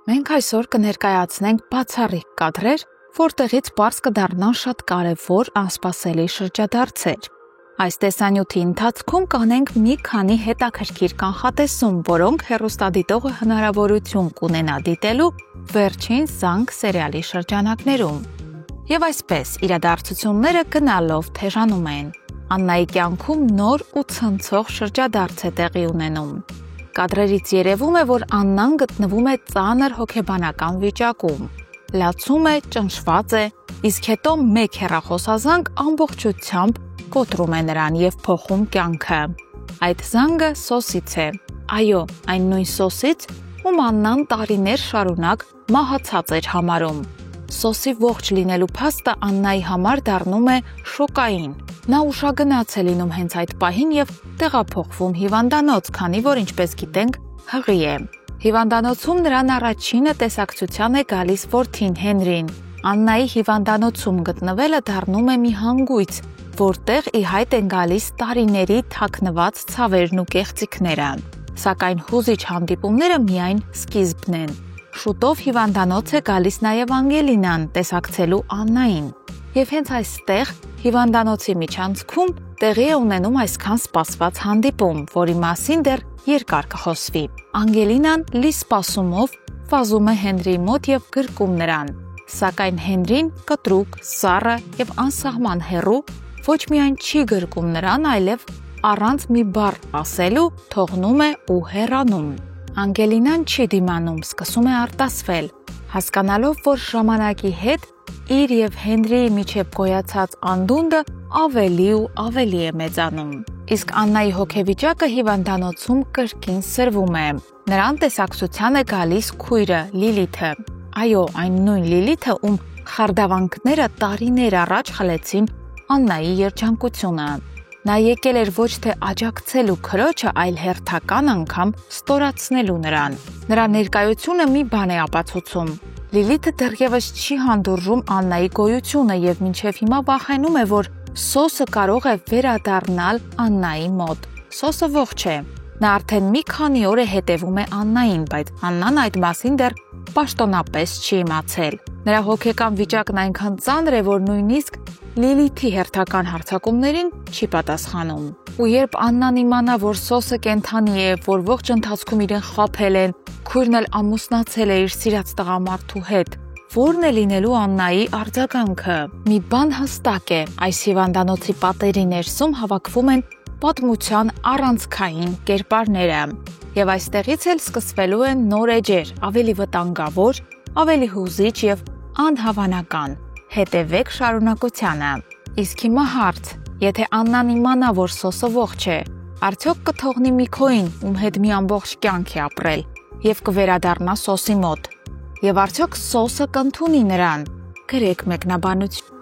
Մենք այսօր կներկայացնենք բացառիկ կադրեր, որտեղից պարզ կդառնան շատ կարևոր անսպասելի շրջադարձեր։ Այս տեսանյութի ընթացքում կանենք մի քանի հետաքրքիր կանխատեսում, որոնք հեռուստադիտողը հնարավորություն կունենա դիտելու վերջին զանգ սերիալի շրջանակներում։ Եվ այսպես, իրադարձությունները գնալով թեժանում են։ Աննայի կյանքում նոր ու ցնցող շրջադարձ է տեղի ունենում։ Կադրերից երևում է, որ Աննան գտնվում է ծանր հոգեբանական վիճակում։ Լացում է, ճնշված է, իսկ հետո մեկ հեռախոսազանգ ամբողջությամբ կոտրում է նրան եւ փոխում կյանքը։ Այդ զանգը Սոսից է։ Այո, այն նույն Սոսից, ում Աննան տարիներ շարունակ մահացած էր համարում։ Սոսի ողջ լինելու փաստը Աննայի համար դառնում է շոկային։ Նա ուշագնաց է լինում հենց այդ պահին եւ տեղափոխվում հիվանդանոց, քանի որ ինչպես գիտենք, հղի է։ Հիվանդանոցում նրան առաջինը տեսակցության է գալիս որդին Հենրին։ Աննայի հիվանդանոցում գտնվելը դառնում է մի հանգույց, որտեղ ի հայտ են գալիս տարիների թաքնված ցավերն ու կեղծիքները։ Սակայն հուզիչ հանդիպումները միայն սկիզբն են։ Շուտով հիվանդանոց է գալիս նաև Անգելինան տեսակցելու Աննային։ Եվ հենց այստեղ հիվանդանոցի միջանցքում տեղի է ունենում այսքան սպասված հանդիպում, որի մասին դեռ երկար կխոսվի։ Անգելինան լի սպասումով վազում է Հենրիի մոտ եւ գրկում նրան։ Սակայն Հենրին կտրուկ, սառը եւ անսահման հեռու ոչ միայն չի գրկում նրան, այլև առանց մի բառ ասելու թողնում է ու հեռանում։ Անգելինան չի դիմանում, սկսում է արտասվել, հասկանալով, որ ժամանակի հետ իր եւ Հենրիի միջև գոյացած անդունդը ավելի ու ավելի է մեծանում։ Իսկ Աննայի հոգեվիճակը հիվանդանոցում կրկին սրվում է։ Նրան տեսակցության է գալիս քույրը Լիլիթը։ Այո, այն նույն Լիլիթը, ում խարդավանքները տարիներ առաջ խլեցին Աննայի երջանկությունը։ Նա եկել էր ոչ թե աջակցելու քրոջը, այլ հերթական անգամ ստորացնելու նրան։ Նրա ներկայությունը մի բան է ապացուցում։ Լիլիթը դեռևս չի հանդուրժում Աննայի գոյությունը եւ մինչեւ հիմա վախենում է, որ Սոսը կարող է վերադառնալ Աննայի մոտ։ Սոսը ողջ է։ Նա արդեն մի քանի օր է հետևում է Աննային, բայց Աննան այդ մասին դեռ պաշտոնապես չի իմացել։ Նրա հոգեկան վիճակն այնքան ծանր է, որ նույնիսկ Լիլիթի հերթական հարցակումներին չի պատասխանում։ Ու երբ Աննան իմանա, որ Սոսը կենդանի է, որ ողջ ընթացքում իրեն խաբել են, քույրն էլ ամուսնացել է իր սիրած տղամարդու հետ, ո՞րն է լինելու Աննայի արձագանքը։ Մի բան հստակ է, այս հիվանդանոցի պատերի ներսում հավաքվում են պատմության առանցքային կերպարները։ Եվ այստեղից էլ սկսվելու են նոր էջեր, ավելի վտանգավոր, ավելի հուզիչ եւ անհավանական։ Հետևեք շարունակությանը։ Իսկ հիմա հարց. եթե Աննան իմանա, որ Սոսը ողջ է, արդյոք կթողնի Միքոին, ում հետ մի ամբողջ կյանք է ապրել, եւ կվերադառնա Սոսի մոտ։ Եվ արդյոք Սոսը կընդունի նրան։ Գրեք մեկնաբանություն։